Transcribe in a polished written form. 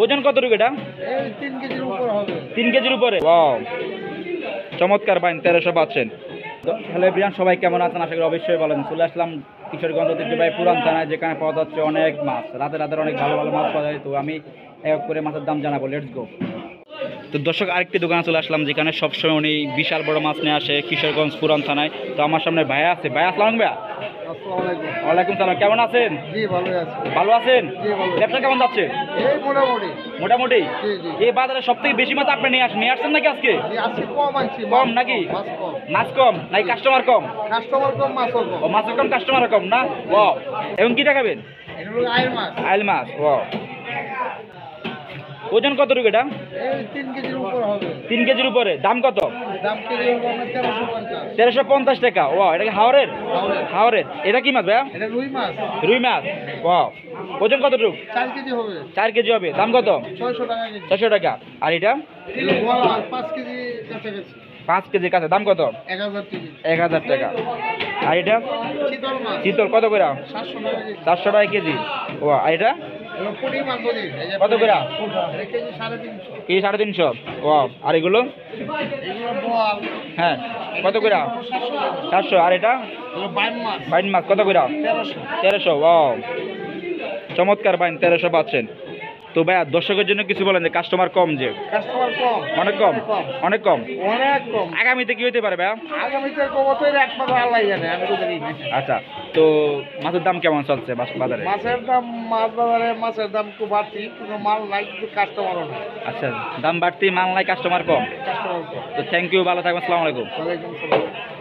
ওজন কত রুপি এটা? 3 কেজির উপর হবে। 3 কেজির উপরে। ওয়াও, চমৎকার বাইন 1300 পাচ্ছেন। হ্যালো এভরিওয়ান, সবাই কেমন আছেন? আশা করি অবশ্যই বলেন। চলে আসলাম কিশোরগঞ্জ ঐতিহ্যবাহী পুরান থানায়, যেখানে পাওয়া যাচ্ছে অনেক মাছ। রাতে রাতের অনেক ভালো ভালো মাছ পাওয়া যায়। তো আমি এক করে মাছের দাম জানাবো, লেটস গো। তো দর্শক, আরেকটি দোকানে চলে আসলাম, যেখানে সবসময় উনি বিশাল বড় মাছ নিয়ে আসে কিশোরগঞ্জ পুরান থানায়। তো আমার সামনে ভাইয়া আছে। ভাইয়া আসসালাম। ভাইয়া আসসালামু আলাইকুম। ওয়ালাইকুম সালাম, কেমন আছেন? জি ভালো আছি। ভালো আছেন? জি ভালো। ব্যবসা কেমন যাচ্ছে? এই মোটামুটি। মোটামুটি। জি জি। এই বাজারে সব থেকে বেশি মাছ আপনি নিয়ে আসছেন নাকি আজকে? জি আজকে কম আনছি। কম নাকি? মাছ কম। মাছ কম নাকি কাস্টমার কম? কাস্টমার কম, মাছও কম। ও, মাছের কম কাস্টমার কম না? ও, এখন কি দেখাবেন? এটা হলো আইল মাছ। আইল মাছ। ও, ওজন কত রুপি এটা? এই 3 কেজির উপর হবে। 3 কেজির উপরে। দাম কত? দাম কেজি হবে আপনার 1350। 1350 টাকা। ও, এটা কি হাওরের? হাওরের। এটা কি মাছ ভাইয়া? এটা রুই মাছ। রুই মাছ। ও, ওজন কতটুকু? 4 কেজি হবে। 4 কেজি হবে। দাম কত? 600 টাকা কেজি। 600 টাকা। আর এটা? এটা বড় মাছ 5 কেজি কাছাকাছি। 5 কেজির কাছে। দাম কত? 1000 কেজি। 1000 টাকা। আর এটা? চিতল মাছ। চিতল কত করে? 700 টাকা কেজি। 400 টাকা কেজি। ও, আর এটা? এটা পুঁটি মাছ বলি। এই যে কত করে? এটা কেজি 350। কেজি 350। ও, আর এগুলো? এগুলো বল। হ্যাঁ, কত করে? 400। আর এটা? এগুলো বাইম মাছ। বাইন মাছ কত করে? 1300। 1300। ও, চমৎকার বাইন 1300 পাচ্ছেন। তো ভাইয়া, দর্শকের জন্য কিছু বলেন যে কাস্টমার কম, যে কাস্টমার কম। অনেক কম। অনেক কম। অনেক কম। আগামীতে কি হইতে পারে ভাইয়া? আগামীতে কবতের একমাত্র আল্লাহ জানে, আমি তো জানি না। আচ্ছা, তো মাছের দাম কেমন চলছে বাজারে? মাছের দাম, মাছ বাজারে মাছের দাম খুব বাড়তি, কিন্তু মাল নাই, কিন্তু কাস্টমারও নাই। আচ্ছা, দাম বাড়তি, মাল নাই, কাস্টমার কম। কাস্টমার কম। তো থ্যাংক ইউ, ভালো থাকবেন, আসসালামু আলাইকুম। ওয়ালাইকুম আসসালাম।